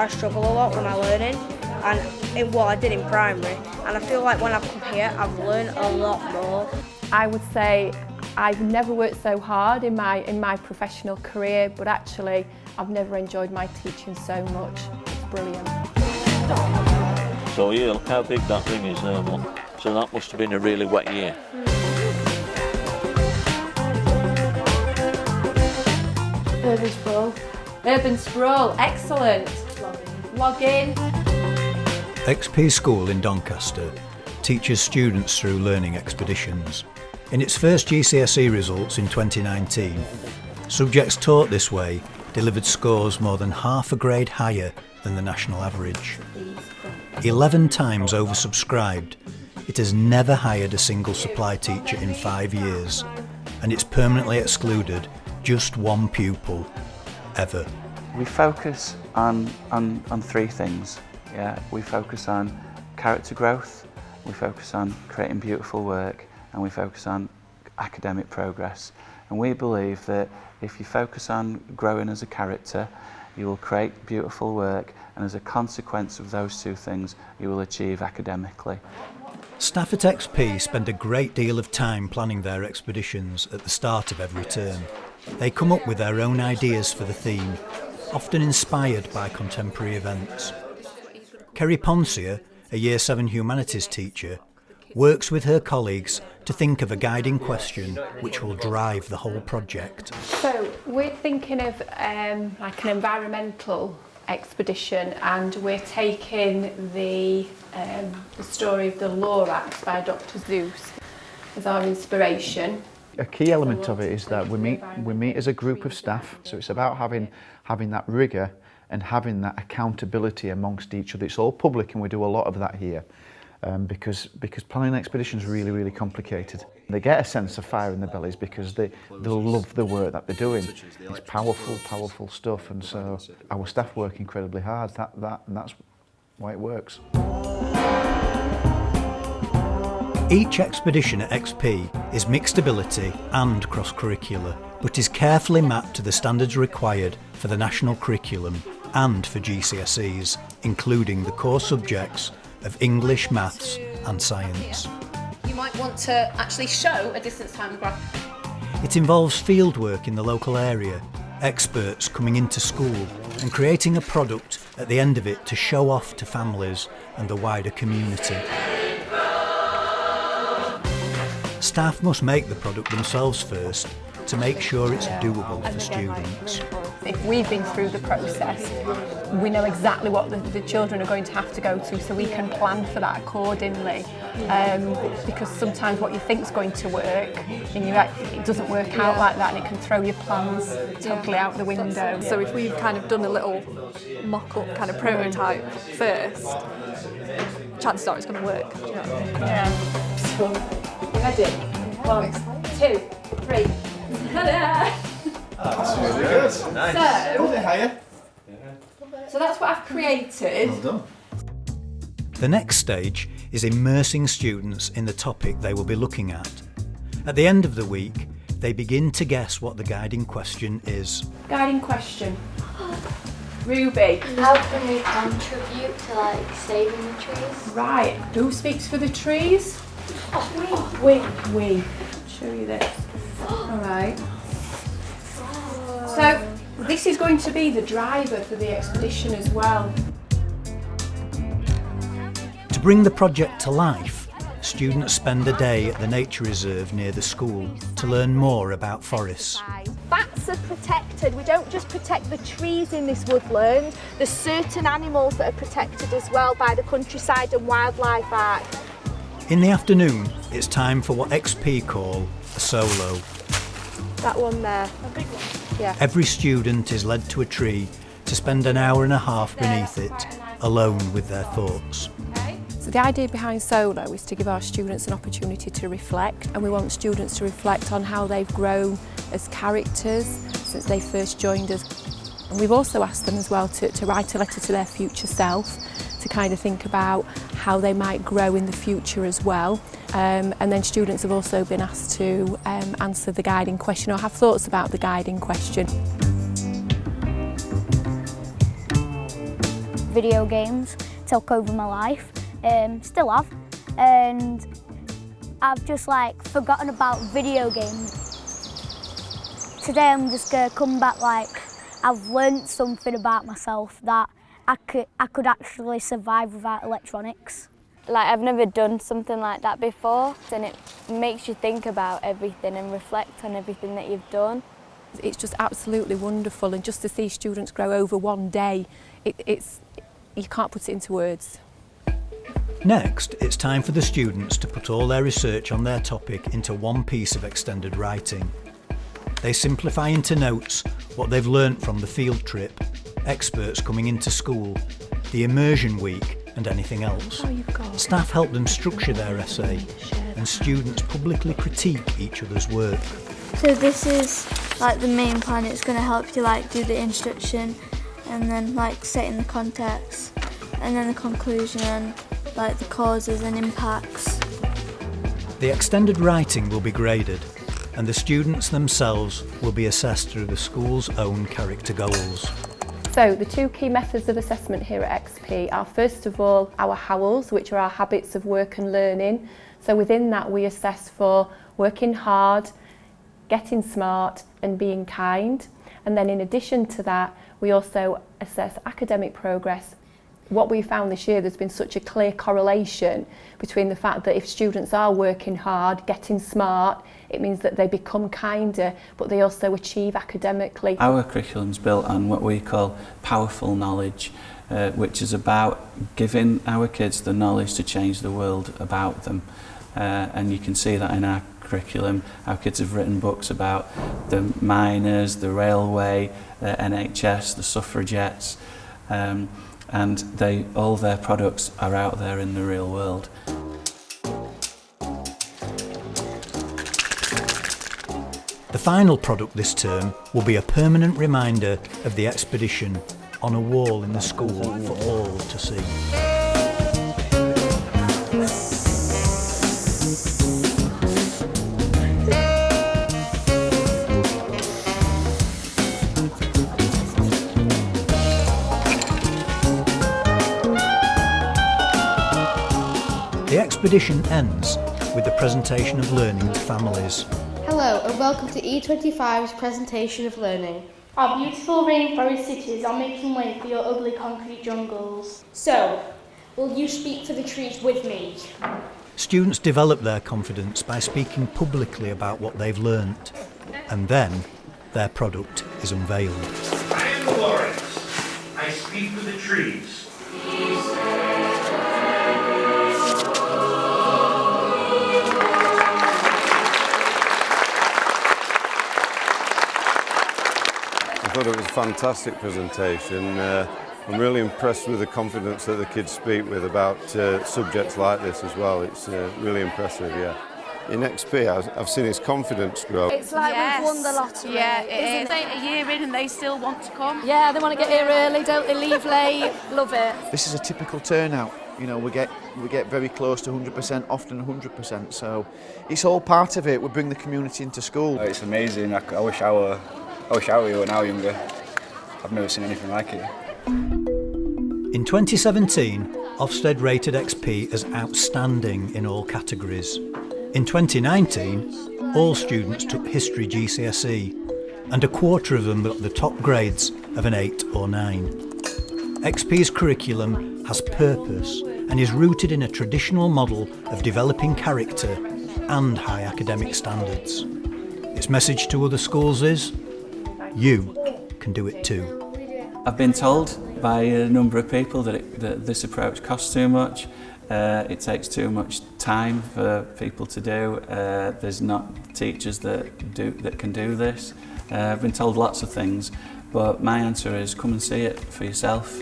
I struggle a lot with my learning and in what I did in primary, and I feel like when I've come here I've learned a lot more. I would say I've never worked so hard in my professional career, but actually I've never enjoyed my teaching so much. It's brilliant. So yeah, look how big that ring is there, look. So that must have been a really wet year. Urban sprawl. Urban sprawl, excellent. Log in. XP School in Doncaster teaches students through learning expeditions. In its first GCSE results in 2019, subjects taught this way delivered scores more than half a grade higher than the national average. 11 times oversubscribed, it has never hired a single supply teacher in 5 years, and it's permanently excluded just one pupil, ever. We focus on three things. Yeah, we focus on character growth, we focus on creating beautiful work, and we focus on academic progress. And we believe that if you focus on growing as a character, you will create beautiful work, and as a consequence of those two things, you will achieve academically. Staff at XP spend a great deal of time planning their expeditions at the start of every term. They come up with their own ideas for the theme, often inspired by contemporary events. Kerry Ponsier, a Year 7 humanities teacher, works with her colleagues to think of a guiding question which will drive the whole project. So we're thinking of like an environmental expedition, and we're taking the story of the Lorax by Dr. Seuss as our inspiration. A key element of it is that we meet as a group of staff, so it's about having that rigour and having that accountability amongst each other. It's all public, and we do a lot of that here. Because planning expeditions is really, really complicated. They get a sense of fire in their bellies because they love the work that they're doing. It's powerful stuff, and so our staff work incredibly hard. And that's why it works. Each expedition at XP is mixed ability and cross-curricular, but is carefully mapped to the standards required for the national curriculum and for GCSEs, including the core subjects of English, Maths and Science. You might want to actually show a distance time graph. It involves fieldwork in the local area, experts coming into school and creating a product at the end of it to show off to families and the wider community. Staff must make the product themselves first to make sure it's doable for students. If we've been through the process, we know exactly what the children are going to have to go to, so we can plan for that accordingly. Because sometimes what you think is going to work, and it doesn't work out like that, and it can throw your plans totally out the window. So if we've kind of done a little mock-up kind of prototype first, chances are it's going to work. Do you know what I mean? Yeah. Ready? 1, 2, 3. Ta-da! That's really good. Nice. So, a bit higher. So that's what I've created. Well done. The next stage is immersing students in the topic they will be looking at. At the end of the week, they begin to guess what the guiding question is. Guiding question. Ruby. How can we contribute to saving the trees? Right. Who speaks for the trees? Oh, We. I'll show you this. Alright. So this is going to be the driver for the expedition as well. To bring the project to life, students spend a day at the nature reserve near the school to learn more about forests. Bats are protected. We don't just protect the trees in this woodland, there's certain animals that are protected as well by the Countryside and Wildlife Act. In the afternoon, it's time for what XP call a solo. That one there. A big one. Yeah. Every student is led to a tree to spend an hour and a half beneath it, alone with their thoughts. So the idea behind Solo is to give our students an opportunity to reflect, and we want students to reflect on how they've grown as characters since they first joined us. And we've also asked them as well to write a letter to their future self, to kind of think about how they might grow in the future as well. And then students have also been asked to answer the guiding question or have thoughts about the guiding question. video games took over my life, still have, and I've just like forgotten about video games. Today I'm just going to come back like I've learnt something about myself, that I could actually survive without electronics. Like, I've never done something like that before, and it makes you think about everything and reflect on everything that you've done. It's just absolutely wonderful, and just to see students grow over one day, you can't put it into words. Next, it's time for the students to put all their research on their topic into one piece of extended writing. They simplify into notes what they've learnt from the field trip, experts coming into school, the immersion week and anything else. Staff help them structure their essay and students publicly critique each other's work. So this is like the main plan. It's going to help you like do the introduction and then like setting the context and then the conclusion and like the causes and impacts. The extended writing will be graded and the students themselves will be assessed through the school's own character goals. So the two key methods of assessment here at XP are first of all our HOWLs, which are our habits of work and learning. So within that we assess for working hard, getting smart and being kind. And then in addition to that we also assess academic progress. What we found this year, there's been such a clear correlation between the fact that if students are working hard, getting smart, it means that they become kinder, but they also achieve academically. Our curriculum's built on what we call powerful knowledge, which is about giving our kids the knowledge to change the world about them. And you can see that in our curriculum. Our kids have written books about the miners, the railway, the NHS, the suffragettes, and all their products are out there in the real world. The final product this term will be a permanent reminder of the expedition on a wall in the school for all to see. The expedition ends with the presentation of learning to families. Hello and welcome to E25's presentation of learning. Our beautiful rainforest cities are making way for your ugly concrete jungles. So, will you speak for the trees with me? Students develop their confidence by speaking publicly about what they've learnt, and then their product is unveiled. I am Lawrence. I speak for the trees. I thought it was a fantastic presentation. I'm really impressed with the confidence that the kids speak with about subjects like this as well. It's really impressive, yeah. In XP, I've seen his confidence grow. It's like we've won the lottery. Yeah, it is. A year in and they still want to come. Yeah, they want to get here early, don't they? Leave late. Love it. This is a typical turnout. You know, we get very close to 100%, often 100%. So it's all part of it. We bring the community into school. It's amazing. I wish I were now younger. I've never seen anything like it. In 2017, Ofsted rated XP as outstanding in all categories. In 2019, all students took History GCSE, and a quarter of them got the top grades of an 8 or 9. XP's curriculum has purpose and is rooted in a traditional model of developing character and high academic standards. Its message to other schools is, you can do it too. I've been told by a number of people that this approach costs too much. It takes too much time for people to do. There's not teachers that can do this. I've been told lots of things, but my answer is come and see it for yourself.